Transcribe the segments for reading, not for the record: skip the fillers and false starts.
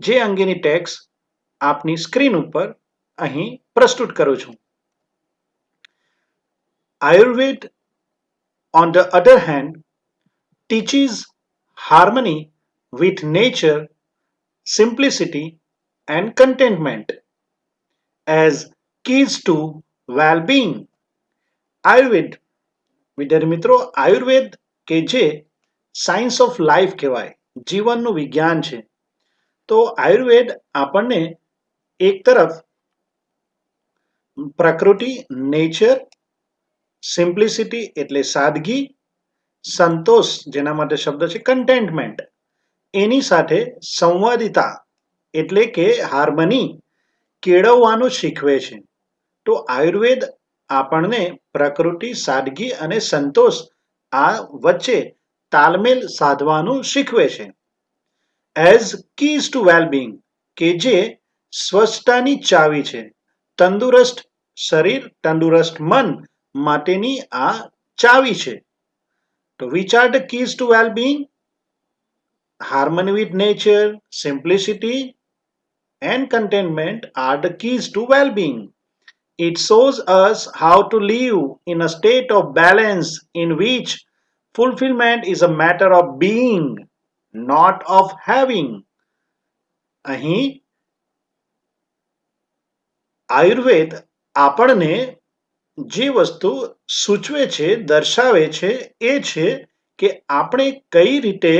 જે અંગેની ટેક્સ્ટ આપની સ્ક્રીન ઉપર અહીં પ્રસ્તુત કરું છું. Ayurveda, on the other hand, teaches harmony with nature, simplicity, and contentment as keys to well-being. Ayurveda, વિદ્યાર્થી મિત્રો, આયુર્વેદ કે જે સાયન્સ ઓફ લાઈફ કહેવાય, જીવનનું વિજ્ઞાન છે. તો આયુર્વેદ આપણને એક તરફ પ્રકૃતિ, નેચર, સિમ્પ્લિસિટી એટલે સાદગી, સંતોષ જેના માટે શબ્દ છે કન્ટેન્ટમેન્ટ, એની સાથે સંવાદિતા એટલે કે હાર્મની કેળવવાનું શીખવે છે. તો આયુર્વેદ આપણને પ્રકૃતિ, સાદગી અને સંતોષ આ વચ્ચે તાલમેલ સાધવાનું શીખવે છે. એઝ કીઝ ટુ વેલબિંગ કે જે સ્વચ્છતાની ચાવી છે. તંદુરસ્ત શરીર, તંદુરસ્ત મન માટેની આ ચાવી છે. તો which are the keys to wellbeing? Harmony with nature, simplicity, and contentment are the keys to well-being. It shows us how to live in a state of balance in which fulfillment is a matter of being, not of having. અહીં આયુર્વેદ આપણને જે વસ્તુ સૂચવે છે, દર્શાવે છે, એ છે કે આપણે કઈ રીતે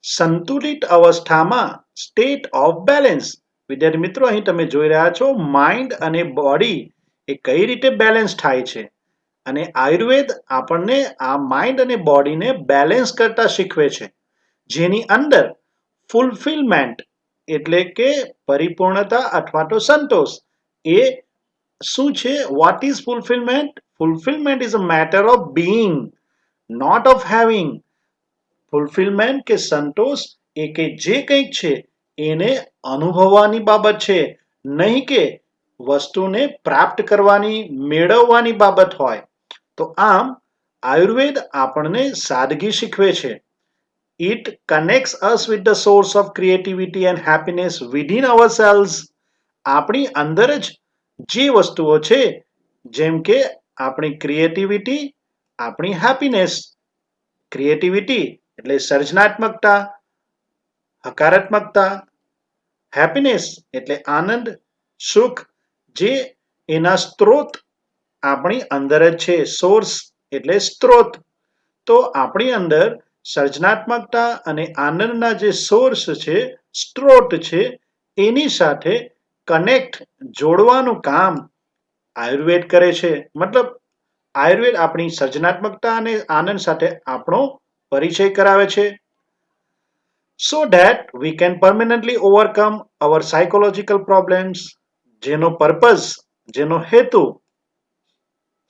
સંતુલિત અવસ્થામાં, સ્ટેટ ઓફ બેલેન્સ. વિદ્યાર્થી મિત્રો, અહીં તમે જોઈ રહ્યા છો માઇન્ડ અને બોડી એ કઈ રીતે બેલેન્સ થાય છે. અને આયુર્વેદ આપણને આ માઇન્ડ અને બોડીને બેલેન્સ કરતા શીખવે છે, જેની અંદર ફુલફિલમેન્ટ એટલે કે પરિપૂર્ણતા અથવા તો સંતોષ એ શું છે? What is fulfilment? Fulfilment is a matter of being, not of having. Fulfilment કે સંતોષ એ કે જે કંઈક છે એને અનુભવવાની બાબત છે, નહીં કે વસ્તુને પ્રાપ્ત કરવાની, મેળવવાની બાબત હોય. તો આમ આયુર્વેદ આપણને સાદગી શીખવે છે. It connects us with the source of creativity and happiness within ourselves. આપણી અંદર જ જે વસ્તુઓ છે, જેમ કે આપણી ક્રિએટિવિટી, આપણી હેપીનેસ. ક્રિએટિવિટી એટલે સર્જનાત્મકતા, હકારાત્મકતા, હેપીનેસ એટલે આનંદ, સુખ, જે એના સ્ત્રોત આપણી અંદર જ છે. સોર્સ એટલે સ્ત્રોત. તો આપણી અંદર સર્જનાત્મકતા અને આનંદના જે સોર્સ છે, સ્ત્રોત છે, એની સાથે કનેક્ટ, જોડવાનું કામ આયુર્વેદ કરે છે. મતલબ આયુર્વેદ આપણી સર્જનાત્મકતા અને આનંદ સાથે આપણો પરિચય કરાવે છે. So that we can permanently overcome our psychological problems. જેનો પર્પઝ, જેનો હેતુ,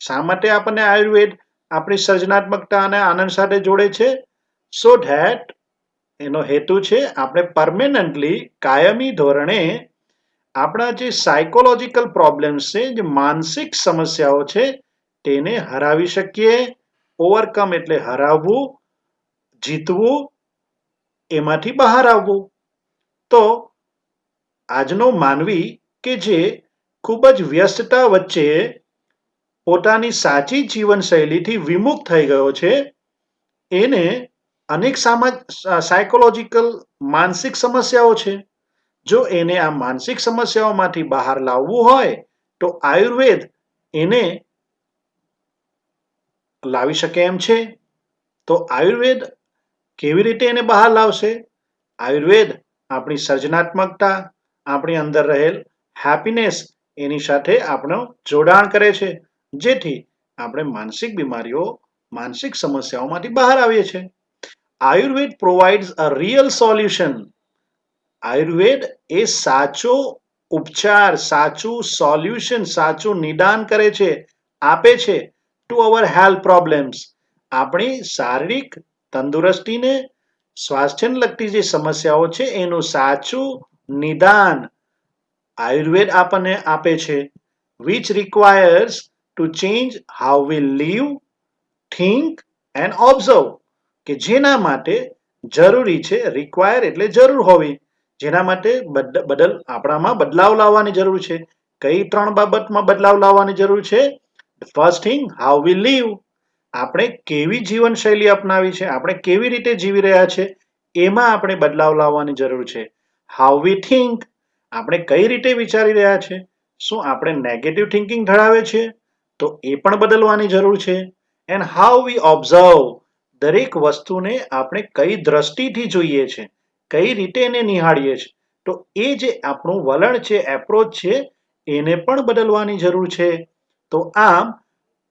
શા માટે આપણને આયુર્વેદ આપણી સર્જનાત્મકતા અને આનંદ સાથે જોડે છે? સો ધેટ એનો હેતુ છે આપણે પરમેનન્ટલી, કાયમી ધોરણે આપણા જે સાયકોલોજીકલ પ્રોબ્લેમ્સ છે, જે માનસિક સમસ્યાઓ છે, તેને હરાવી શકીએ. ઓવરકમ એટલે હરાવવું, જીતવું, એમાંથી બહાર આવવું. તો આજનો માનવી કે જે ખૂબ જ વ્યસ્તતા વચ્ચે પોતાની સાચી જીવનશૈલીથી વિમુખ થઈ ગયો છે, એને અનેક સાયકોલોજીકલ માનસિક સમસ્યાઓ છે. જો એને આ માનસિક સમસ્યાઓમાંથી બહાર લાવવું હોય તો આયુર્વેદ એને લાવી શકે એમ છે. તો આયુર્વેદ કેવી રીતે એને બહાર લાવશે? આયુર્વેદ આપણી સર્જનાત્મકતા, આપણી અંદર રહેલ હેપીનેસ એની સાથે આપણું જોડાણ કરે છે, જેથી આપણે માનસિક બીમારીઓ, માનસિક સમસ્યાઓમાંથી બહાર આવીએ છીએ. આયુર્વેદ પ્રોવાઇડ્સ અ રિયલ સોલ્યુશન. આયુર્વેદ એ સાચો ઉપચાર, સાચું સોલ્યુશન, સાચું નિદાન કરે છે, આપે છે ટુ અવર હેલ્થ પ્રોબ્લેમ્સ. આપણી શારીરિક તંદુરસ્તીને, સ્વાસ્થ્યને લગતી જે સમસ્યાઓ છે એનું સાચું નિદાન આયુર્વેદ આપણને આપે છે. which requires to change how we live, think and observe. કે જેના માટે જરૂરી છે, રિક્વાયર એટલે જરૂર હોવી, જેના માટે આપણામાં બદલાવ લાવવાની જરૂર છે. કઈ 3 બાબતમાં બદલાવ લાવવાની જરૂર છે? First thing, how we live. આપણે કેવી જીવનશૈલી અપનાવી છે, આપણે કેવી રીતે જીવી રહ્યા છે, એમાં આપણે બદલાવ લાવવાની જરૂર છે. હાઉ વી થિંક, આપણે કઈ રીતે વિચારી રહ્યા છે. શું આપણે નેગેટિવ થિંકિંગ ધરાવે છે? તો એ પણ બદલવાની જરૂર છે. એન્ડ હાઉ વી ઓબ્ઝર્વ, દરેક વસ્તુને આપણે કઈ દ્રષ્ટિથી જોઈએ છે, કઈ રીતે એને નિહાળીએ છીએ. તો એ જે આપણું વલણ છે, એપ્રોચ છે, એને પણ બદલવાની જરૂર છે. તો આમ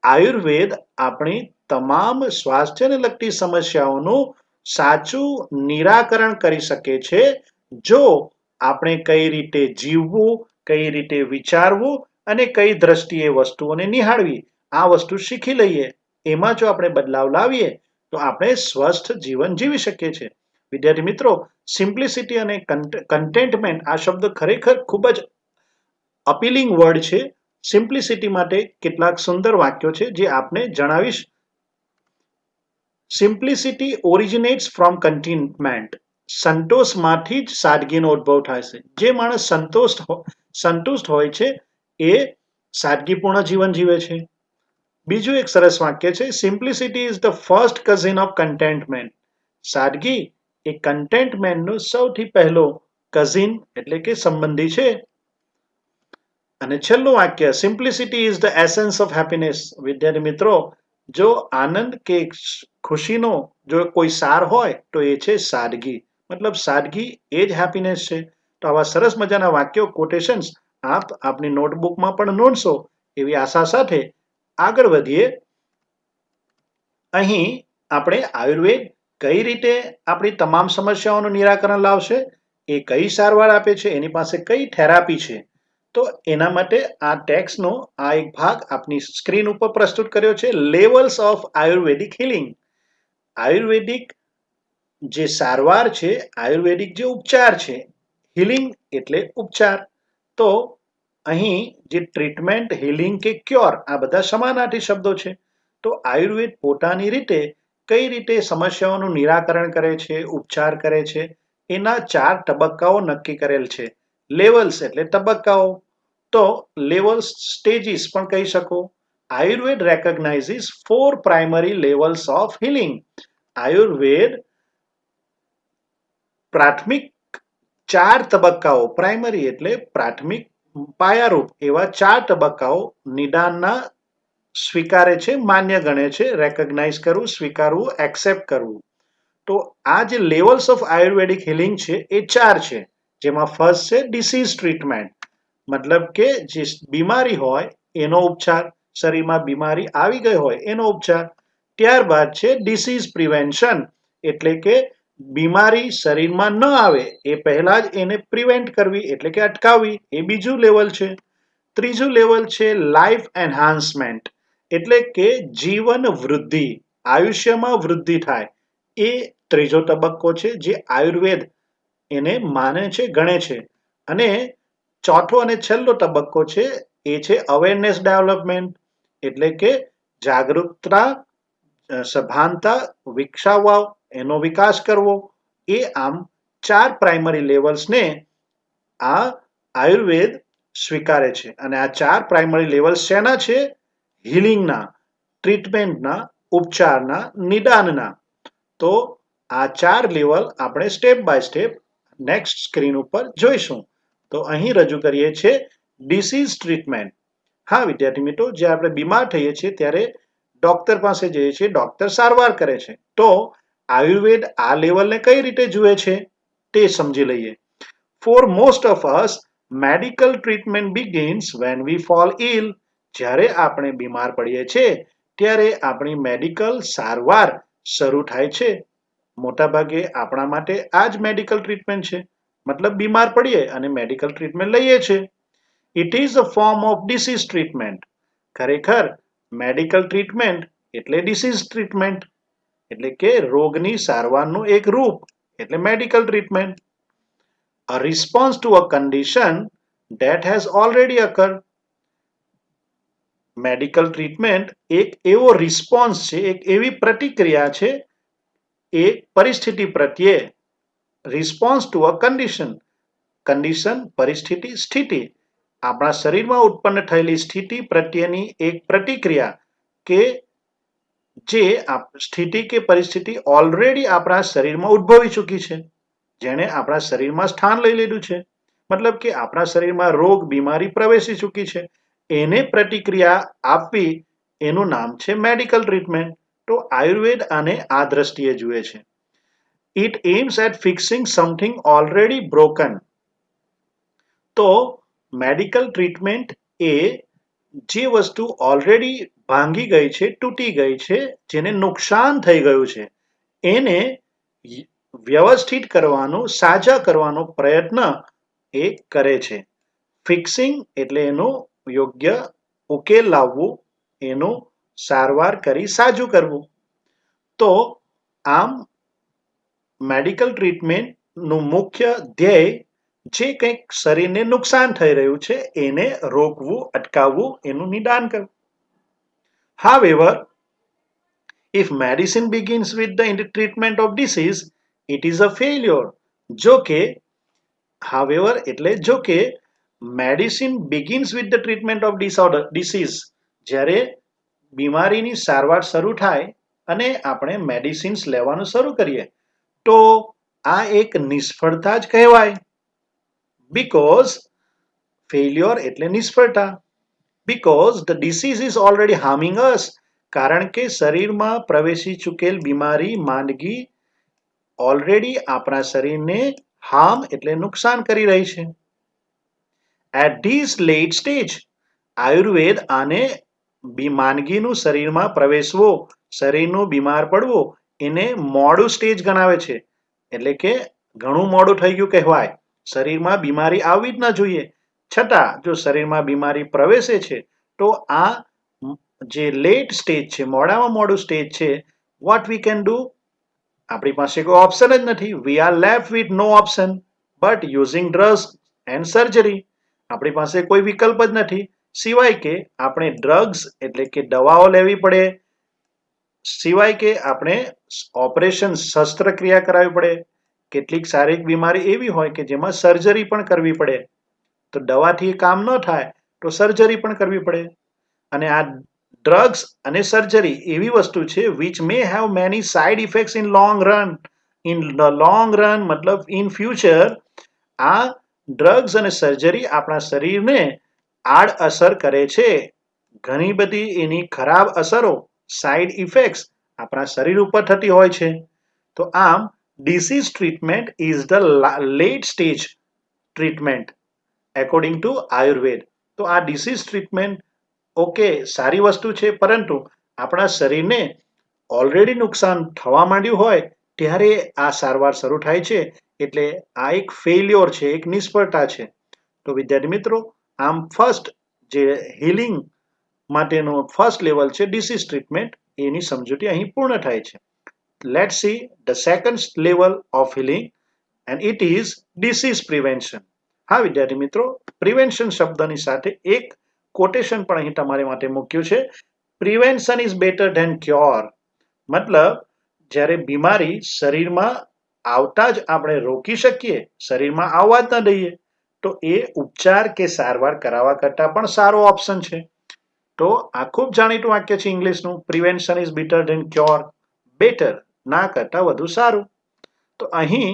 આયુર્વેદ આપણી તમામ સ્વાસ્થ્યને લગતી સમસ્યાઓનું સાચું નિરાકરણ કરી શકે છે, જો આપણે કઈ રીતે જીવવું, કઈ રીતે વિચારવું અને કઈ દ્રષ્ટિએ વસ્તુઓને નિહાળવી, આ વસ્તુ શીખી લઈએ. એમાં જો આપણે બદલાવ લાવીએ તો આપણે સ્વસ્થ જીવન જીવી શકીએ છીએ. વિદ્યાર્થી મિત્રો, સિમ્પ્લિસિટી અને કન્ટેન્ટમેન્ટ આ શબ્દ ખરેખર ખૂબ જ અપીલિંગ વર્ડ છે. સિમ્પ્લિસિટી માટે કેટલાક સુંદર વાક્યો છે જે આપને જણાવીશ. Simplicity originates from contentment. સંતોષમાંથી જ સાદગીનો ઉદ્ભવ થાય છે. જે માણસ સંતુષ્ટ હોય છે એ સાદગીપૂર્ણ જીવન જીવે છે. બીજું એક સરસ વાક્ય છે, simplicity is the first cousin of containment. સાદગી એ કન્ટેન્ટમેન્ટનો સૌથી પહેલો કઝિન એટલે કે સંબંધી છે. અને છેલ્લું વાક્ય, simplicity is the essence of happiness. વિદ્યાર્થી મિત્રો, જો આનંદ કે ખુશીનો જો કોઈ સાર હોય તો એ છે સાદગી. મતલબ સાદગી એ જ હેપીનેસ છે. તો આવા સરસ મજાના વાક્યો, કોટેશન્સ આપ આપની નોટબુકમાં પણ નોંધશો એવી આશા સાથે આગળ વધીએ. અહીં આપણે આયુર્વેદ કઈ રીતે આપણી તમામ સમસ્યાઓનું નિરાકરણ લાવશે, એ કઈ સારવાર આપે છે, એની પાસે કઈ થેરાપી છે. તો એના માટે આ ટેક્સ્ટનો આ એક ભાગ આપની સ્ક્રીન ઉપર પ્રસ્તુત કર્યો છે, લેવલ્સ ઓફ આયુર્વેદિક હિલિંગ. આયુર્વેદિક જે સારવાર છે, આયુર્વેદિક જે ઉપચાર છે, હિલિંગ એટલે ઉપચાર. તો અહીં જે ટ્રીટમેન્ટ, હિલિંગ કે ક્યોર, આ બધા સમાનાર્થી શબ્દો છે. તો આયુર્વેદ પોતાની રીતે કઈ રીતે સમસ્યાઓનું નિરાકરણ કરે છે, ઉપચાર કરે છે, એના 4 તબક્કાઓ નક્કી કરેલ છે. લેવલ્સ એટલે તબક્કાઓ. તો લેવલ્સ, સ્ટેજીસ પણ કહી શકો. Ayurveda recognizes 4 primary levels of healing. Ayurveda પ્રાથમિક 4 તબક્કાઓ, પ્રાઇમરી એટલે પ્રાથમિક, પાયારૂપ એવા 4 તબક્કાઓ નિદાનના સ્વીકારે છે, માન્ય ગણે છે. રેકોગ્નાઇઝ કરવું, સ્વીકારવું, એક્સેપ્ટ કરવું. તો આ જે લેવલ્સ ઓફ આયુર્વેદિક હિલિંગ છે એ 4 છે. જેમાં ફર્સ્ટ છે ડિસીઝ ટ્રીટમેન્ટ. મતલબ કે જે બીમારી હોય એનો ઉપચાર, શરીરમાં બીમારી આવી ગઈ હોય એનો ઉપચાર. ત્યારબાદ છે ડિસીઝ પ્રિવેન્શન, એટલે કે બીમારી શરીરમાં ન આવે એ પહેલા જ એને પ્રિવેન્ટ કરવી, એટલે કે અટકાવવી, એ બીજું લેવલ છે. ત્રીજું લેવલ છે લાઈફ એન્હાન્સમેન્ટ, એટલે કે જીવન વૃદ્ધિ, આયુષ્યમાં વૃદ્ધિ થાય, એ ત્રીજો તબક્કો છે જે આયુર્વેદ એને માને છે, ગણે છે. અને ચોથો અને છેલ્લો તબક્કો છે એ છે અવેરનેસ ડેવલપમેન્ટ, એટલે કે જાગૃતતા, સભાનતા વિકસાવવા, એનો વિકાસ કરવો. એ આમ 4 પ્રાઇમરી લેવલ્સને આ આયુર્વેદ સ્વીકારે છે. અને આ 4 પ્રાઇમરી લેવલ્સ શેના છે? હિલિંગના, ટ્રીટમેન્ટના, ઉપચારના, નિદાનના. તો આ 4 લેવલ આપણે step by step next screen ઉપર જોઈશું. તો અહીં રજૂ કરીએ છીએ ડિસીઝ ટ્રીટમેન્ટ. હા વિદ્યાર્થી મિત્રો, જે આપણે બીમાર થઈએ છીએ ત્યારે ડોક્ટર પાસે જઈએ છીએ, ડોક્ટર સારવાર કરે છે. તો આયુર્વેદ આ લેવલને કઈ રીતે જુએ છે તે સમજી લઈએ. For most of us, medical treatment begins when we fall ill. જ્યારે આપણે બીમાર પડીએ છીએ ત્યારે આપણી મેડિકલ સારવાર શરૂ થાય છે. મોટાભાગે આપણા માટે આ જ મેડિકલ ટ્રીટમેન્ટ છે. મતલબ બીમાર પડીએ અને મેડિકલ ટ્રીટમેન્ટ લઈએ છીએ. It is a form of disease treatment. ખરેખર મેડિકલ ટ્રીટમેન્ટ એટલે ડિસીઝ ટ્રીટમેન્ટ, એટલે કે રોગની સારવારનું એક રૂપ, એટલે medical treatment. A response to a condition that has already occurred. Medical treatment એક એવો રિસ્પોન્સ છે, એક એવી પ્રતિક્રિયા છે એક પરિસ્થિતિ પ્રત્યે. Response to a condition, condition, પરિસ્થિતિ, સ્થિતિ. આપણા શરીરમાં ઉત્પન્ન થયેલી સ્થિતિ પ્રત્યેની એક પ્રતિક્રિયા કે જે સ્થિતિ કે પરિસ્થિતિ ઓલરેડી આપણા શરીરમાં ઉદ્ભવી ચૂકી છે, જેણે આપણા શરીરમાં સ્થાન લઈ લીધું છે, મતલબ કે આપણા શરીરમાં રોગ, બીમારી પ્રવેશી ચૂકી છે, એને પ્રતિક્રિયા આપવી એનું નામ છે મેડિકલ ટ્રીટમેન્ટ. તો આયુર્વેદ આને આ દ્રષ્ટિએ જુએ છે. It aims at fixing something already broken. તો મેડિકલ ટ્રીટમેન્ટ એ જે વસ્તુ ઓલરેડી ભાંગી ગઈ છે, તૂટી ગઈ છે, જેને નુકસાન થઈ ગયું છે, એને વ્યવસ્થિત કરવાનો, સાજા કરવાનો પ્રયત્ન એ કરે છે. ફિક્સિંગ એટલે એનું યોગ્ય ઉકેલ લાવવું, એનું સારવાર કરી સાજું કરવું. તો આમ મેડિકલ ટ્રીટમેન્ટનું મુખ્ય ધ્યેય જે કંઈક શરીરને નુકસાન થઈ રહ્યું છે એને રોકવું, અટકાવવું, એનું નિદાન કરવું. However, if medicine begins with the treatment of disease, it is a failure. જો કે however એટલે જો કે medicine begins with the treatment of disease, જ્યારે બીમારીની સારવાર શરૂ થાય અને આપણે મેડિસિન્સ લેવાનું શરૂ કરીએ તો આ એક નિષ્ફળતા જ કહેવાય. Because failure એટલે નિષ્ફળતા. Because the disease is already harming us. કારણ કે શરીરમાં પ્રવેશી ચૂકેલ બીમારી, માંદગી ઓલરેડી આપણા શરીરને હાર્મ એટલે નુકસાન કરી રહી છે. At this late stage, Ayurveda આને માંદગીનું શરીરમાં પ્રવેશવો, શરીરનું બીમાર પડવું, એને મોડું સ્ટેજ ગણાવે છે. એટલે કે ઘણું મોડું થઈ ગયું કહેવાય. શરીરમાં બીમારી આવવી જ ન જોઈએ, છતાં જો શરીરમાં બીમારી પ્રવેશે છે તો આ જે લેટ સ્ટેજ છે, મોડામાં મોડું સ્ટેજ છે, વોટ વી કેન ડુ? આપણી પાસે કોઈ ઓપ્શન જ નથી. We are left with no option but using drugs and surgery. આપણી પાસે કોઈ વિકલ્પ જ નથી સિવાય કે આપણે ડ્રગ્સ એટલે કે દવાઓ લેવી પડે, સિવાય કે આપણે ઓપરેશન, શસ્ત્રક્રિયા કરાવવી પડે. કેટલીક શારીરિક બીમારી એવી હોય કે જેમાં સર્જરી પણ કરવી પડે. તો દવાથી કામ ન થાય તો સર્જરી પણ કરવી પડે. અને આ ડ્રગ્સ અને સર્જરી એવી વસ્તુ છે which may have many side effects in long run. In the long run મતલબ ઇન ફ્યુચર આ ડ્રગ્સ અને સર્જરી આપણા શરીરને આડઅસર કરે છે. ઘણી બધી એની ખરાબ અસરો, સાઇડ ઇફેક્ટ્સ આપણા શરીર ઉપર થતી હોય છે. તો આમ disease treatment is the late stage treatment according to Ayurveda. તો આ ડિસીઝ ટ્રીટમેન્ટ ઓકે સારી વસ્તુ છે, પરંતુ આપણા શરીરને ઓલરેડી નુકસાન થવા માંડ્યું હોય ત્યારે આ સારવાર શરૂ થાય છે, એટલે આ એક ફેલ્યોર છે, એક નિષ્ફળતા છે. તો વિદ્યાર્થી મિત્રો, આમ ફર્સ્ટ જે હીલિંગ માટેનો ફર્સ્ટ લેવલ છે ડિસીઝ ટ્રીટમેન્ટ, એની સમજૂતી અહીં પૂર્ણ થાય છે. Let's see the second level of healing and it is disease prevention. હા વિદ્યાર્થી મિત્રો, પ્રિવેન્શન શબ્દની સાથે એક કોટેશન પણ અહીં તમારી માટે મૂક્યું છે. Prevention is better than cure. મતલબ જ્યારે બીમારી શરીરમાં આવતા જ આપણે રોકી શકીએ, શરીરમાં આવવા જ ન દઈએ, તો એ ઉપચાર કે સારવાર કરાવવા કરતા પણ સારો ઓપ્શન છે. તો આ ખૂબ જાણીતું વાક્ય છે ઇંગ્લિશનું, prevention is better than cure. Better ના કરતા વધુ સારું. તો અહીં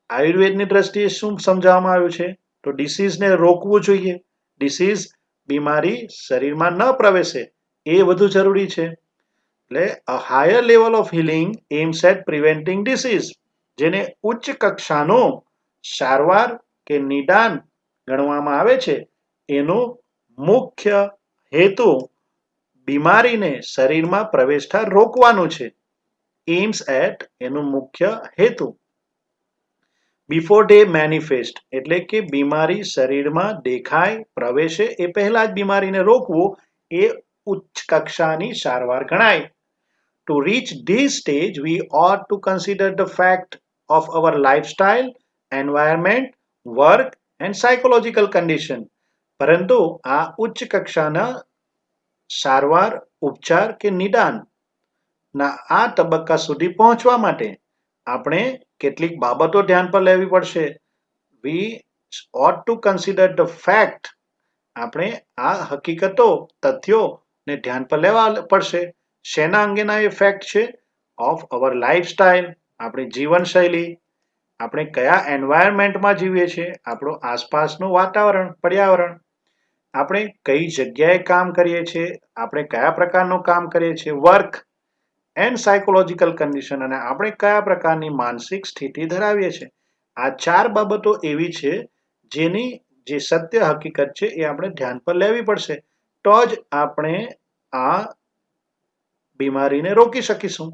આયુર્વેદની દ્રષ્ટિએ શું સમજાવવામાં આવ્યું છે? તો ડિસીઝને રોકવું જોઈએ. ડિસીઝ, બીમારી શરીરમાં ન પ્રવેશે એ વધુ જરૂરી છે. એટલે a higher level of healing aims at preventing disease, જેને ઉચ્ચ કક્ષાનો સારવાર કે નિદાન ગણવામાં આવે છે, એનો મુખ્ય હેતુ બીમારીને શરીરમાં પ્રવેશતા રોકવાનું છે. એમ્સ એટ એનું મુખ્ય હેતુ. બિફોર ડે મેનિફેસ્ટ એટલે કે બીમારી શરીરમાં દેખાય, પ્રવેશે એ પહેલા જ બીમારીને રોકવું એ ઉચ્ચ કક્ષાની સારવાર ગણાય. To reach this stage, we ought to consider the fact of our lifestyle, environment, work and psychological condition. પરંતુ આ ઉચ્ચ કક્ષાના સારવાર, ઉપચાર કે નિદાન ના આ તબક્કા સુધી પહોંચવા માટે આપણે કેટલીક બાબતો ધ્યાન પર લેવી પડશે. We ought to consider the fact. આપણે આ હકીકતો તથ્યોને ધ્યાન પર લેવા પડશે. શેના અંગેના એ ફેક્ટ છે? ઓફ અવર લાઈફસ્ટાઈલ, આપણી જીવનશૈલી, આપણે કયા એન્વાયરમેન્ટમાં જીવીએ છીએ, આપણું આસપાસનું વાતાવરણ, પર્યાવરણ, આપણે કઈ જગ્યાએ કામ કરીએ છીએ, આપણે કયા પ્રકારનું કામ કરીએ છીએ, વર્ક એન્ડ સાયકોલોજીકલ કન્ડિશન, અને આપણે કયા પ્રકારની માનસિક સ્થિતિ ધરાવીએ છીએ. આ 4 બાબતો એવી છે જેની જે સત્ય હકીકત છે એ આપણે ધ્યાન પર લેવી પડશે. તો જ આપણે આ બીમારીને રોકી શકીશું.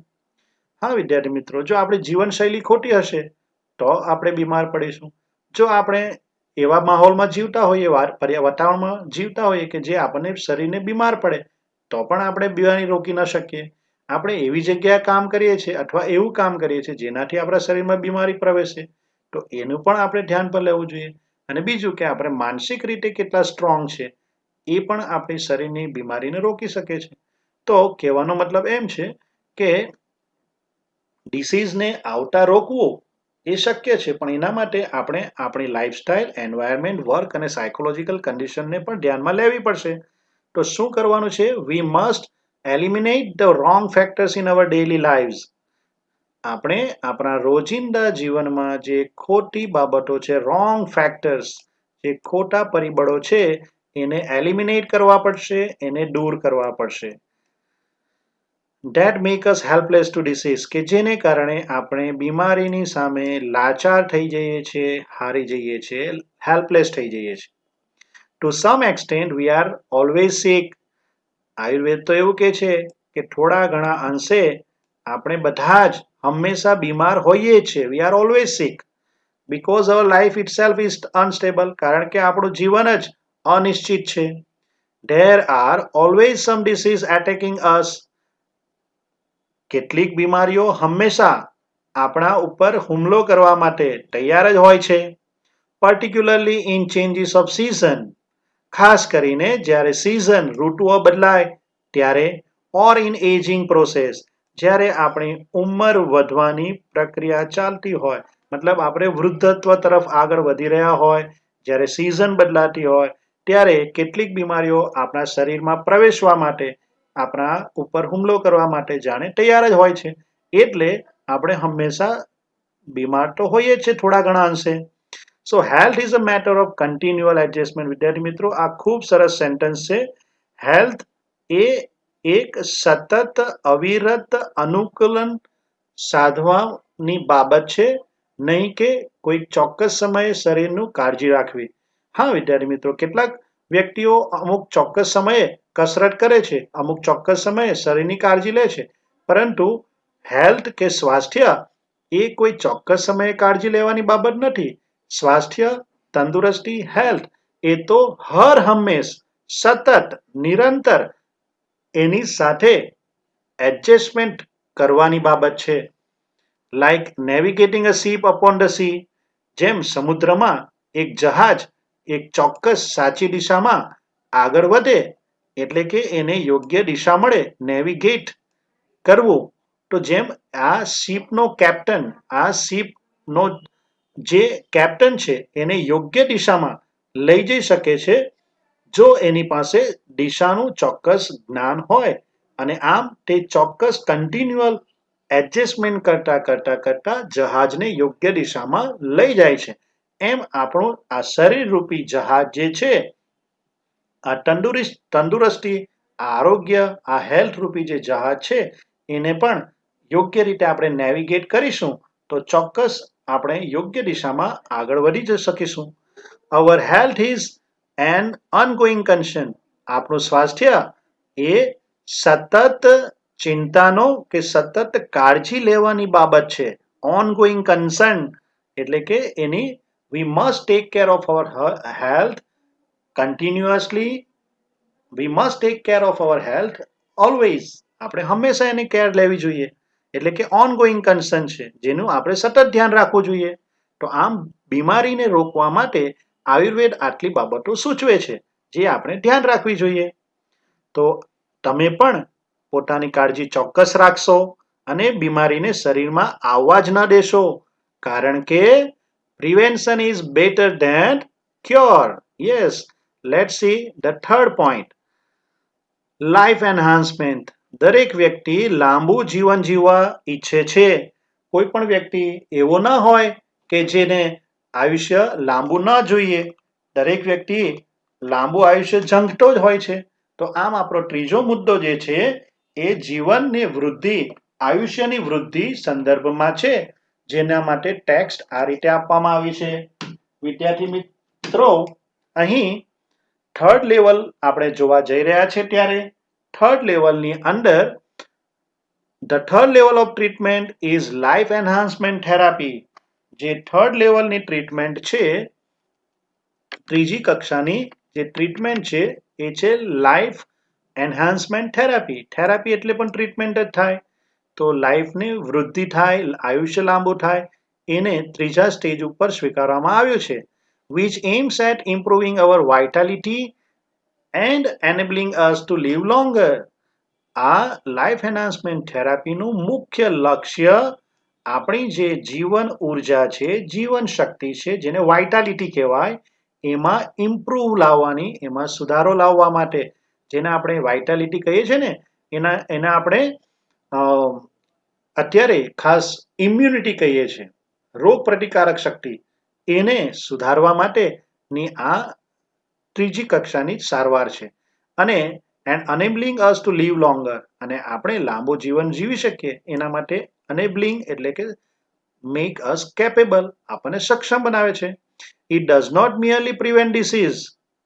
હા વિદ્યાર્થી મિત્રો, જો આપણી જીવનશૈલી ખોટી હશે તો આપણે બીમાર પડીશું. જો આપણે એવા માહોલમાં જીવતા હોઈએ, વાતાવરણમાં જીવતા હોઈએ કે જે આપણને શરીરને બીમાર પડે, તો પણ આપણે બીમારી રોકી ન શકીએ. આપણે એવી જગ્યાએ કામ કરીએ છીએ અથવા એવું કામ કરીએ છીએ જેનાથી આપણા શરીરમાં બીમારી પ્રવેશે, તો એનું પણ આપણે ધ્યાન પર લેવું જોઈએ. અને બીજું કે આપણે માનસિક રીતે કેટલા સ્ટ્રોંગ છે એ પણ આપણી શરીરની બીમારીને રોકી શકે છે. તો કહેવાનો મતલબ એમ છે કે ડિસીઝને આવતા રોકવું એ શક્ય છે, પણ એના માટે આપણે આપણી લાઈફસ્ટાઈલ, એન્વાયરમેન્ટ, વર્ક અને સાયકોલોજીકલ કન્ડિશનને પણ ધ્યાનમાં લેવી પડશે. તો શું કરવાનું છે? We must eliminate the wrong factors in our daily lives. આપણે આપણા રોજિંદા જીવનમાં જે ખોટી બાબતો છે, રોંગ ફેક્ટર્સ, જે ખોટા પરિબળો છે, એને એલિમિનેટ કરવા પડશે, એને દૂર કરવા પડશે. That make us helpless to disease, કે જેને કારણે આપણે બીમારીની સામે લાચાર થઈ જઈએ છીએ, હારી જઈએ છીએ, હેલ્પલેસ થઈ જઈએ છીએ. To some extent we are always sick. Ayurveda તો એવું કહે છે કે થોડા ઘણા અંશે આપણે બધા જ હંમેશા બીમાર હોઈએ છીએ. We are always sick because our life itself is unstable, કારણ કે આપણું જીવન જ અનિશ્ચિત છે. There are always some disease attacking us. કેટલીક બીમારીઓ હંમેશા આપણા ઉપર હુમલો કરવા માટે તૈયાર જ હોય છે. Particularly in changes off season, ખાસ કરીને જ્યારે સિઝન, ઋતુઓ બદલાય ત્યારે, ઓર ઇન એજિંગ પ્રોસેસ, જ્યારે આપણી ઉંમર વધવાની પ્રક્રિયા ચાલતી હોય, મતલબ આપણે વૃદ્ધત્વ તરફ આગળ વધી રહ્યા હોય, જ્યારે સિઝન બદલાતી હોય, ત્યારે કેટલીક બીમારીઓ આપણા શરીરમાં પ્રવેશવા માટે, આપણા ઉપર હુમલો કરવા માટે જાણે તૈયાર જ હોય છે. એટલે આપણે હંમેશા બીમાર તો હોઈએ જ છે થોડા ઘણા અંશે. So health is a matter of continual adjustment. વિદ્યાર્થી મિત્રો, આ ખૂબ સરસ સેન્ટેન્સ છે. હેલ્થ એ એક સતત અવિરત અનુકૂલન સાધવાની બાબત છે, નહીં કે કોઈ ચોક્કસ સમયે શરીરનું કાળજી રાખવી. હા વિદ્યાર્થી મિત્રો, કેટલાક વ્યક્તિઓ અમુક ચોક્કસ સમયે કસરત કરે છે, અમુક ચોક્કસ સમયે શરીરની કાળજી લે છે, પરંતુ હેલ્થ કે સ્વાસ્થ્ય એ કોઈ ચોક્કસ સમયે કાળજી લેવાની બાબત નથી. સ્વાસ્થ્ય, તંદુરસ્તી, હેલ્થ એ તો હર હંમેશ, સતત, નિરંતર એની સાથે એડજસ્ટમેન્ટ કરવાની બાબત છે. Like navigating a ship upon the sea, જેમ સમુદ્રમાં એક જહાજ એક ચોક્કસ સાચી દિશામાં આગળ વધે, એટલે કે એને યોગ્ય દિશા મળે, નેવિગેટ કરવું. તો જેમ આ શીપનો કેપ્ટન, આ શીપનો જે કેપ્ટન છે એને યોગ્ય દિશામાં લઈ જઈ શકે છે જો એની પાસે દિશાનું ચોક્કસ જ્ઞાન હોય, અને આમ તે ચોક્કસ કન્ટિન્યુઅલ એડજસ્ટમેન્ટ કરતા જહાજને યોગ્ય દિશામાં લઈ જાય છે. એમ આપણું આ શરીરરૂપી જહાજ જે છે, આ તંદુરસ્તી, આરોગ્ય, આ હેલ્થ રૂપી જે જહાજ છે, એને પણ યોગ્ય રીતે આપણે નેવિગેટ કરીશું તો ચોક્કસ આપણે યોગ્ય દિશામાં આગળ વધી શકીશું. Our health is an ongoing concern. આપણું સ્વાસ્થ્ય એ સતત ચિંતાનો કે સતત કાળજી લેવાની બાબત છે. ઓનગોઈંગ કન્સર્ન એટલે કે એની we must take care of our health continuously. We must take care of our health always. આપણે હંમેશા એની કેર લેવી જોઈએ. એટલે કે ઓનગોઈંગ કન્સર્ન છે, જેનું આપણે સતત ધ્યાન રાખવું જોઈએ. તો આમ બીમારીને રોકવા માટે આયુર્વેદ આટલી બાબતો સૂચવે છે, જે આપણે ધ્યાન રાખવી જોઈએ. તો તમે પણ પોતાની કાળજી ચોક્કસ રાખશો અને બીમારીને શરીરમાં આવવા જ ન દેશો, કારણ કે Prevention is better than cure. Yes, let's see the third point. Life enhancement. દરેક વ્યક્તિ લાંબુ જીવન જીવવા ઈચ્છે છે. કોઈ પણ વ્યક્તિ એવો ના હોય કે જેને આયુષ્ય લાંબુ ન જોઈએ. દરેક વ્યક્તિ લાંબુ આયુષ્ય ઝંખતો જ હોય છે. તો આમ આપણો ત્રીજો મુદ્દો જે છે એ જીવનની વૃદ્ધિ, આયુષ્યની વૃદ્ધિ સંદર્ભમાં છે, જેના માટે ટેક્સ્ટ આ રીતે આપવામાં આવી છે. વિદ્યાર્થી મિત્રો, અહીં થર્ડ લેવલ આપણે જોવા જઈ રહ્યા છે. ત્યારે થર્ડ લેવલની અંદર the third level of treatment is life enhancement therapy. જે થર્ડ લેવલની ટ્રીટમેન્ટ છે, ત્રીજી કક્ષાની જે ટ્રીટમેન્ટ છે એ છે લાઈફ એન્હાન્સમેન્ટ થેરાપી. થેરાપી એટલે પણ ટ્રીટમેન્ટ જ થાય. તો લાઈફની વૃદ્ધિ થાય, આયુષ્ય લાંબુ થાય, એને ત્રીજા સ્ટેજ ઉપર સ્વીકારવામાં આવ્યું છે. which aims at improving our vitality and enabling us to live longer. આ લાઈફ એન્હાન્સમેન્ટ થેરાપીનું મુખ્ય લક્ષ્ય આપણી જે જીવન ઉર્જા છે, જીવન શક્તિ છે, જેને વાઇટાલિટી કહેવાય, એમાં ઇમ્પ્રૂવ લાવવાની, એમાં સુધારો લાવવા માટે, જેને આપણે વાઇટાલિટી કહીએ છીએ ને, એને આપણે અત્યારે ખાસ ઇમ્યુનિટી કહીએ છીએ, રોગ પ્રતિકારક શક્તિ, એને સુધારવા માટેની આ ત્રીજી કક્ષાની સારવાર છે. અને and enabling us to live longer, અને આપણે લાંબુ જીવન જીવી શકીએ એના માટે અનેબલિંગ એટલે કે મેક અસ કેપેબલ, આપણને સક્ષમ બનાવે છે. It does not merely prevent disease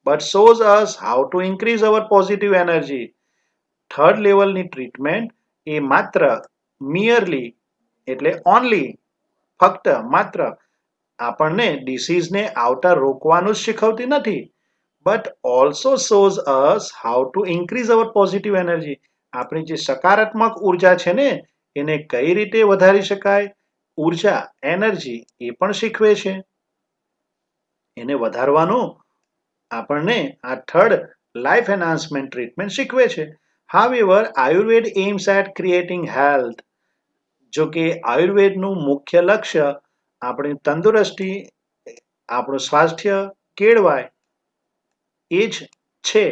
but shows us how to increase our positive energy. Third લેવલની ટ્રીટમેન્ટ એ માત્ર મિયરલી એટલે ઓનલી, ફક્ત માત્ર આપણને ડિસીઝને આવતા રોકવાનું જ શીખવતી નથી, but also shows us how to increase our positive energy. આપણી જે સકારાત્મક ઉર્જા છે ને, એને કઈ રીતે વધારી શકાય, ઉર્જા, એનર્જી, એ પણ શીખવે છે. એને વધારવાનું આપણને આ થર્ડ લાઈફ એન્હાન્સમેન્ટ ટ્રીટમેન્ટ શીખવે છે. However, Ayurveda aims at creating health. જો કે આયુર્વેદનું મુખ્ય લક્ષ્ય આપણી તંદુરસ્તી, આપણું સ્વાસ્થ્ય કેળવાય એ જ છે.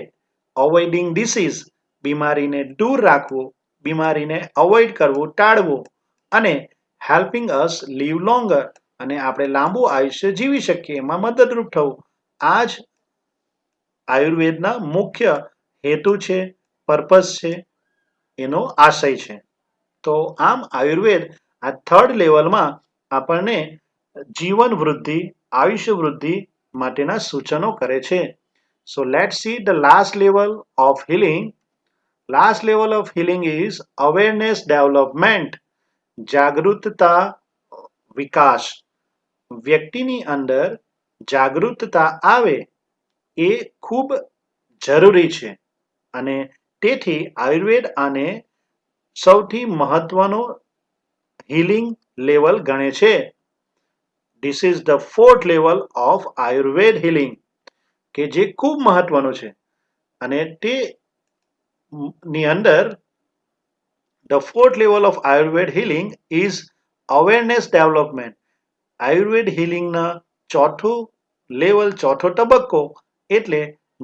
અવોઇડિંગ ડિસીઝ, બીમારીને દૂર રાખવું, બીમારીને અવોઇડ કરવું, ટાળવું, અને હેલ્પિંગ અસ લીવ લોંગર, અને આપણે લાંબુ આયુષ્ય જીવી શકીએ એમાં મદદરૂપ થવું. આ જ આયુર્વેદના મુખ્ય હેતુ છે, પર્પઝ છે, એનો આશય છે. તો આમ આયુર્વેદ આ થર્ડ લેવલમાં આપણને જીવન વૃદ્ધિ, આયુષ્ય વૃદ્ધિ માટેના સૂચનો કરે છે. So let's see the last level of healing. Last level of healing is awareness development. જાગૃતતા વિકાસ. વ્યક્તિની અંદર જાગૃતતા આવે એ ખૂબ જરૂરી છે, અને તેથી આયુર્વેદ આને સૌથી મહત્વનો હીલિંગ લેવલ ગણે છે. This is the fourth level of Ayurved healing, કે જે ખૂબ મહત્વનું છે. અને તે ની અંદર the fourth level of Ayurved healing is awareness development. Ayurveda હિલિંગના ચોથું લેવલ, ચોથો તબક્કો એટલે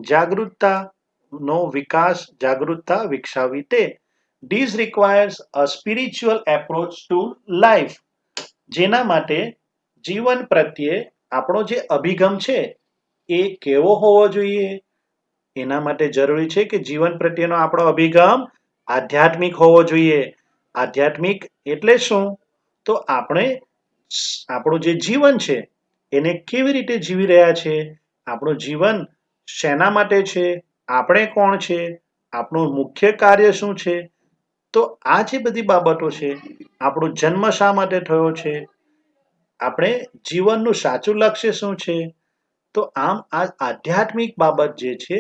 જાગૃતતાનો વિકાસ, જાગૃતતા વિકસાવી તે. This requires a spiritual approach to life. જેના માટે જીવન પ્રત્યે આપણો જે અભિગમ છે એ કેવો હોવો જોઈએ? એના માટે જરૂરી છે કે જીવન પ્રત્યેનો આપણો અભિગમ આધ્યાત્મિક હોવો જોઈએ. આધ્યાત્મિક એટલે શું? તો આપણે આપણું જે જીવન છે એને કેવી રીતે જીવી રહ્યા છે, આપણું જીવન શેના માટે છે, આપણે કોણ છે, આપણું મુખ્ય કાર્ય શું છે. તો આ જે બધી બાબતો છે, આપણો જન્મ શા માટે થયો છે, આપણે જીવનનું સાચું લક્ષ્ય શું છે. તો આમ આ આધ્યાત્મિક બાબત જે છે,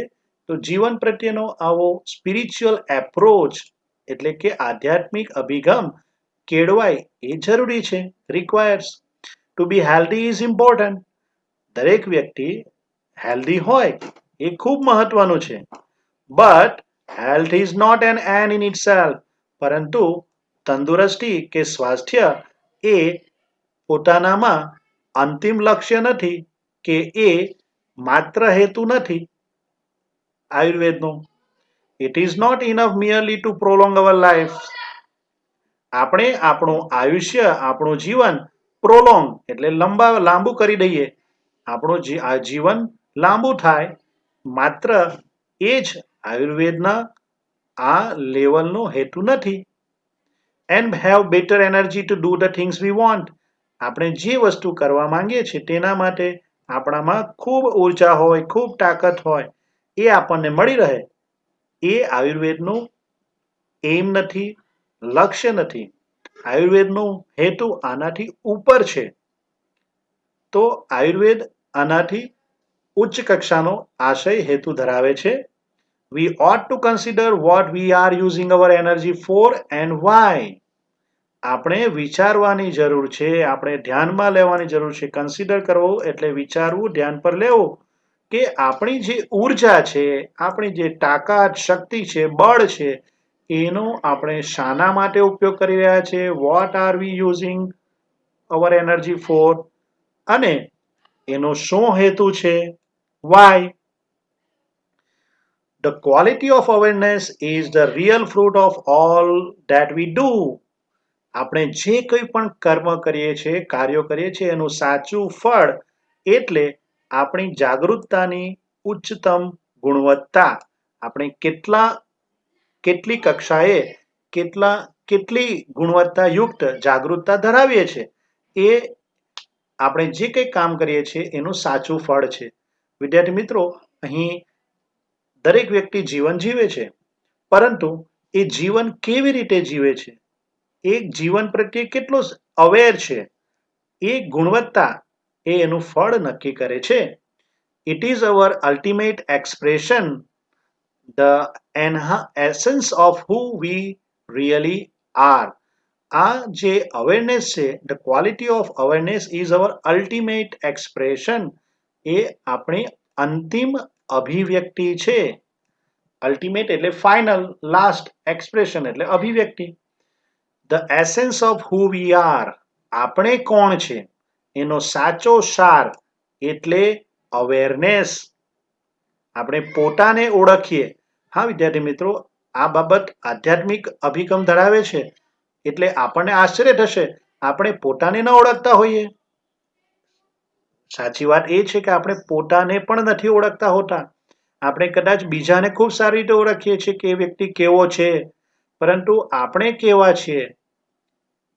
તો જીવન પ્રત્યેનો આવો સ્પિરિચ્યુઅલ એપ્રોચ એટલે કે આધ્યાત્મિક અભિગમ કેળવાય એ જરૂરી છે. Requires to be healthy is important. દરેક વ્યક્તિ હેલ્ધી હોય એ ખૂબ મહત્વનું છે. But health is not an end in itself. પરંતુ તંદુરસ્તી કે સ્વાસ્થ્ય એ પોતાનામાં અંતિમ લક્ષ્ય નથી કે એ માત્ર હેતુ નથી આયુર્વેદનો. It is not enough merely to prolong our life. આપણે આપણું આયુષ્ય, આપણું જીવન પ્રોલોંગ એટલે લાંબુ કરી દઈએ, આપણું જીવન લાંબુ થાય, માત્ર એ જ આયુર્વેદના આ લેવલનો હેતુ નથી. And have better energy to do the things we want. આપણે જે વસ્તુ કરવા માંગીએ છીએ તેના માટે આપણામાં ખૂબ ઉર્જા હોય, ખૂબ તાકાત હોય, એ આપણને મળી રહે, એ આયુર્વેદનું એમ નથી, લક્ષ્ય નથી. આયુર્વેદનો હેતુ આનાથી ઉપર છે. તો આયુર્વેદ આનાથી ઉચ્ચ કક્ષાનો આશય હેતુ ધરાવે છે. We ought to consider what we are using our energy for and why. આપણે વિચારવાની જરૂર છે, આપણે ધ્યાનમાં લેવાની જરૂર છે. કન્સિડર કરવું એટલે વિચારવું, ધ્યાન પર લેવું કે આપણી જે ઉર્જા છે, આપણી જે તાકાત, શક્તિ છે, બળ છે, એનો આપણે શાના માટે ઉપયોગ કરી રહ્યા છે, what are we using our energy for, અને એનો શું હેતુ છે, why. The quality of awareness is the real fruit of all that we do. આપણે જે કંઈ પણ કર્મ કરીએ છીએ, કાર્યો કરીએ છીએ, એનું સાચું ફળ એટલે આપણી જાગૃતતાની ઉચ્ચતમ ગુણવત્તા. આપણે કેટલી કક્ષાએ કેટલી ગુણવત્તાયુક્ત જાગૃતતા ધરાવીએ છીએ, એ આપણે જે કંઈ કામ કરીએ છીએ એનું સાચું ફળ છે. વિદ્યાર્થી મિત્રો, અહીં દરેક વ્યક્તિ જીવન જીવે છે, પરંતુ એ જીવન કેવી રીતે જીવે છે, એ જીવન પ્રત્યે કેટલો અવેર છે, એ ગુણવત્તા એ એનું ફળ નક્કી કરે છે. It is our ultimate expression, the essence of who we really are. આ જે અવેરનેસ છે, the quality of awareness is our ultimate expression, એ આપણી અંતિમ અભિવ્યક્તિ છે. અલ્ટિમેટ એટલે ફાઇનલ, લાસ્ટ, એક્સપ્રેશન એટલે અભિવ્યક્તિ. The essence of who V are, આપણે કોણ છે, એનો સાચો સાર એટલે અવેરનેસ. આપણે પોતાને ઓળખીએ. હા વિદ્યાર્થી મિત્રો, આ બાબત આધ્યાત્મિક અભિગમ ધરાવે છે, એટલે આપણને આશ્ચર્ય થશે, આપણે પોતાને ન ઓળખતા હોઈએ. સાચી વાત એ છે કે આપણે પોતાને પણ નથી ઓળખતા હોતા. આપણે કદાચ બીજાને ખૂબ સારી રીતે ઓળખીએ છીએ કે એ વ્યક્તિ કેવો છે, પરંતુ આપણે કેવા છીએ,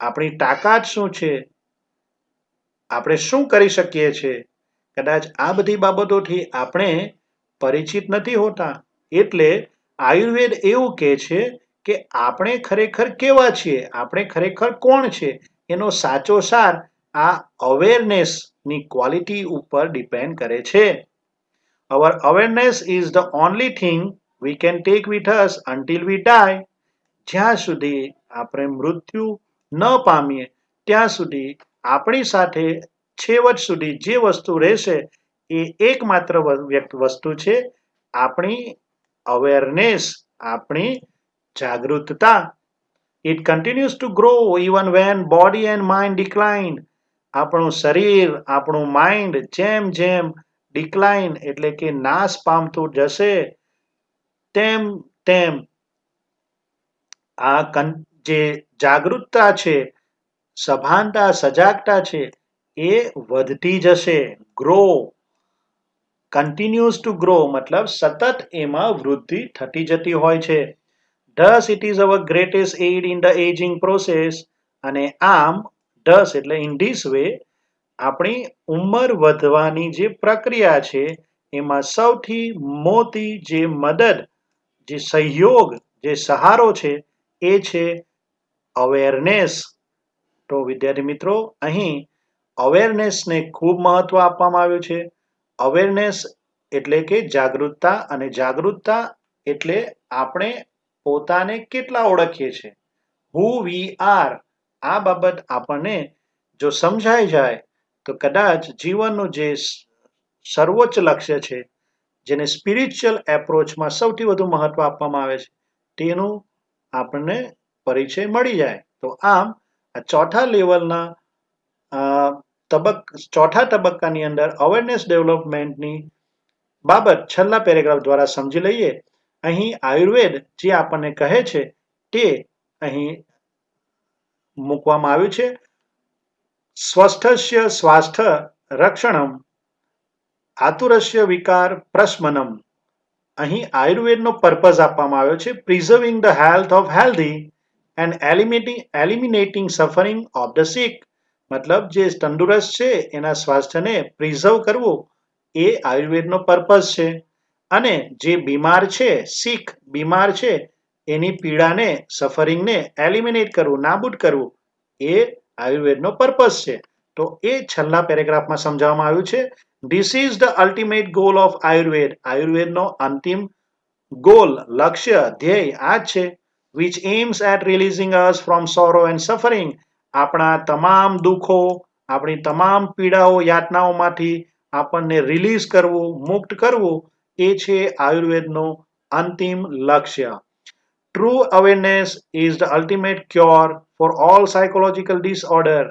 આપણી તાકાત શું છે, આપણે શું કરી શકીએ છીએ, કદાચ આ બધી બાબતોથી આપણે પરિચિત નથી હોતા. એટલે આયુર્વેદ એવું કહે છે કે આપણે ખરેખર કેવા છીએ, આપણે ખરેખર કોણ છે, એનો સાચો સાર આ અવેરનેસની ક્વોલિટી ઉપર ડિપેન્ડ કરે છે. Our awareness is the only thing we can take with us until we die. જ્યાં સુધી આપણે મૃત્યુ ન પામીએ ત્યાં સુધી આપણી સાથે છેવટ સુધી જે વસ્તુ રહેશે એ એકમાત્ર વસ્તુ છે આપણી અવેરનેસ, આપણી જાગૃતતા. It continues to grow even when body and mind decline. આપણું શરીર, આપણું માઇન્ડ જેમ જેમ ડિક્લાઇન એટલે કે નાશ પામતું જશે, તેમ તેમ આ જે જાગૃતતા છે, સભાનતા, સજાગતા છે, એ વધતી જશે. ગ્રો, કન્ટિન્યુઅસ ટુ ગ્રો મતલબ સતત એમાં વૃદ્ધિ થતી જતી હોય છે. Thus it is our greatest aid in the aging process. અને આમ thus એટલે in this way આપણી ઉંમર વધવાની જે પ્રક્રિયા છે એમાં સૌથી મોટી જે મદદ, જે સહયોગ, જે સહારો છે એ છે અવેરનેસ. તો વિદ્યાર્થી મિત્રો, અહીં અવેરનેસને ખૂબ મહત્વ આપવામાં આવ્યું છે. અવેરનેસ એટલે કે જાગૃતતા, અને જાગૃતતા એટલે આપણે પોતાને કેટલા ઓળખીએ છીએ, હુ વી આર. આ બાબત આપણને જો સમજાઈ જાય તો કદાચ જીવનનું જે સર્વોચ્ચ લક્ષ્ય છે, જેને સ્પિરિચ્યુઅલ એપ્રોચમાં સૌથી વધુ મહત્વ આપવામાં આવે છે, તેનું આપણને પરિચય મળી જાય. તો આમ આ ચોથા લેવલના ચોથા તબક્કાની અંદર અવેરનેસ ડેવલપમેન્ટની બાબત છેલ્લા પેરેગ્રાફ દ્વારા સમજી લઈએ. અહીં આયુર્વેદ જે આપણને કહે છે તે અહીં મૂકવામાં આવ્યું છે. સ્વસ્થસ્ય સ્વાસ્થ્ય રક્ષણમ આતુરસ્ય વિકાર પ્રશમનમ. અહીં આયુર્વેદનો પર્પઝ આપવામાં આવ્યો છે preserving the health of healthy and eliminating suffering of the sick. મતલબ જે તંદુરસ્ત છે એના સ્વાસ્થ્યને પ્રિઝર્વ કરવું એ આયુર્વેદનો પર્પઝ છે, અને જે બીમાર છે, સિક બીમાર છે, એની પીડાને સફરિંગને એલિમિનેટ કરવું, નાબૂદ કરવું એ આયુર્વેદનો પર્પઝ છે. તો એ છેલ્લા પેરેગ્રાફમાં સમજાવવામાં આવ્યું છે. This is the ultimate goal of Ayurveda. આયુર્વેદનો અંતિમ ગોલ, લક્ષ્ય, ધ્યેય આ જ છે. which aims at releasing us from sorrow and suffering. આપણા તમામ દુઃખો, આપણી તમામ પીડાઓ, યાતનાઓમાંથી આપણને રિલીઝ કરવું, મુક્ત કરવું એ છે આયુર્વેદનો અંતિમ લક્ષ્ય. True awareness is the ultimate cure for all psychological disorder.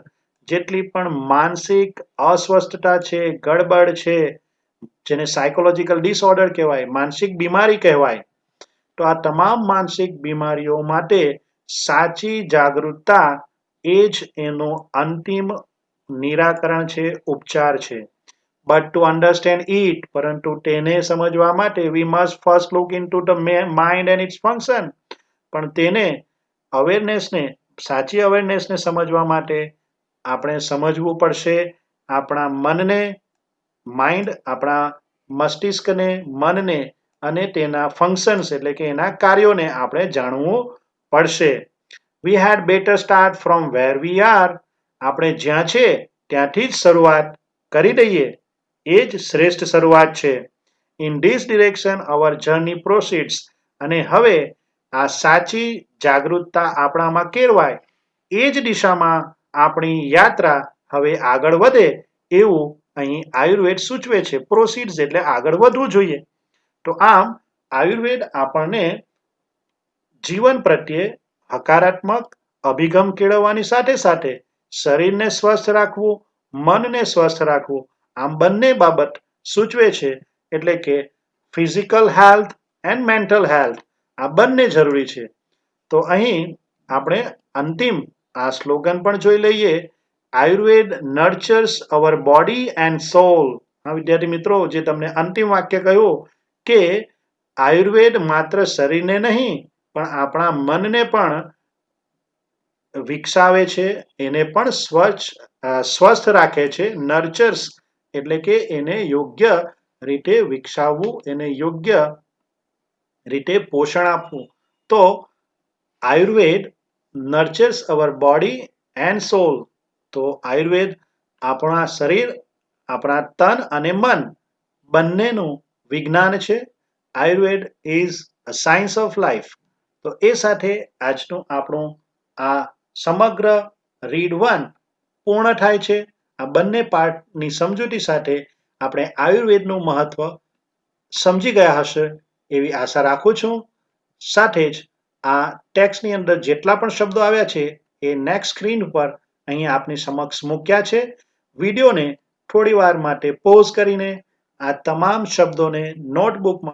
જેટલી પણ માનસિક અસ્વસ્થતા છે, ગડબડ છે, જેને સાયકોલોજીકલ ડિસઓર્ડર કહેવાય, માનસિક બીમારી કહેવાય, તો આ તમામ માનસિક બીમારીઓ માટે સાચી જાગૃતતા એ જ એનું અંતિમ નિરાકરણ છે, ઉપચાર છે. બટ ટુ અન્ડરસ્ટેન્ડ ઇટ, પરંતુ તેને સમજવા માટે we must first look into the mind and its function. પણ તેને અવેરનેસને, સાચી અવેરનેસને સમજવા માટે આપણે સમજવું પડશે આપણા મનને, માઇન્ડ, આપણા મસ્તિષ્કને, મનને અને તેના ફંક્શન્સ એટલે કે એના કાર્યોને આપણે જાણવું પડશે. We had better start from where we are. આપણે જ્યાં છે ત્યાંથી જ શરૂઆત કરી દઈએ એ જ શ્રેષ્ઠ શરૂઆત છે. In this direction our journey proceeds. અને હવે આ સાચી જાગૃતતા આપણામાં કેળવાય એ જ દિશામાં આપણી યાત્રા હવે આગળ વધે એવું અહીં આયુર્વેદ સૂચવે છે. પ્રોસીડ્સ એટલે આગળ વધવું જોઈએ. તો આમ આયુર્વેદ આપણને જીવન પ્રત્યે હકારાત્મક અભિગમ કેળવવાની સાથે સાથે શરીરને સ્વસ્થ રાખવું, મનને સ્વસ્થ રાખવું, આમ બંને બાબત સૂચવે છે. એટલે કે physical health and mental health આ બંને જરૂરી છે. તો અહીં આપણે અંતિમ આ સ્લોગન પણ જોઈ લઈએ. આયુર્વેદ નર્ચર્સ અવર બોડી એન્ડ સોલ. હા વિદ્યાર્થી મિત્રો, જે તમને અંતિમ વાક્ય કહ્યું કે આયુર્વેદ માત્ર શરીરને નહીં પણ આપણા મનને પણ વિકસાવે છે, એને પણ સ્વસ્થ રાખે છે. નર્ચર્સ એટલે કે એને યોગ્ય રીતે વિકસાવવું, એને યોગ્ય રીતે પોષણ આપવું. તો આયુર્વેદ નર્ચર્સ અવર બોડી એન્ડ સોલ. તો આયુર્વેદ આપણા શરીર, આપણા તન અને મન બંનેનું વિજ્ઞાન છે. Ayurveda is a science of life. તો એ સાથે આજનું આપણું આ સમગ્ર રીડ 1 પૂર્ણ થાય છે. આ બંને પાઠની સમજૂતી સાથે આપણે આયુર્વેદનું મહત્વ સમજી ગયા હશે એવી આશા રાખું છું. સાથે જ આ ટેક્સ્ટની અંદર જેટલા પણ શબ્દો આવ્યા છે એ નેક્સ્ટ સ્ક્રીન પર અહીં આપની સમક્ષ મૂક્યા છે. વિડીયોને થોડી વાર માટે પોઝ કરીને આ તમામ શબ્દોને નોટબુકમાં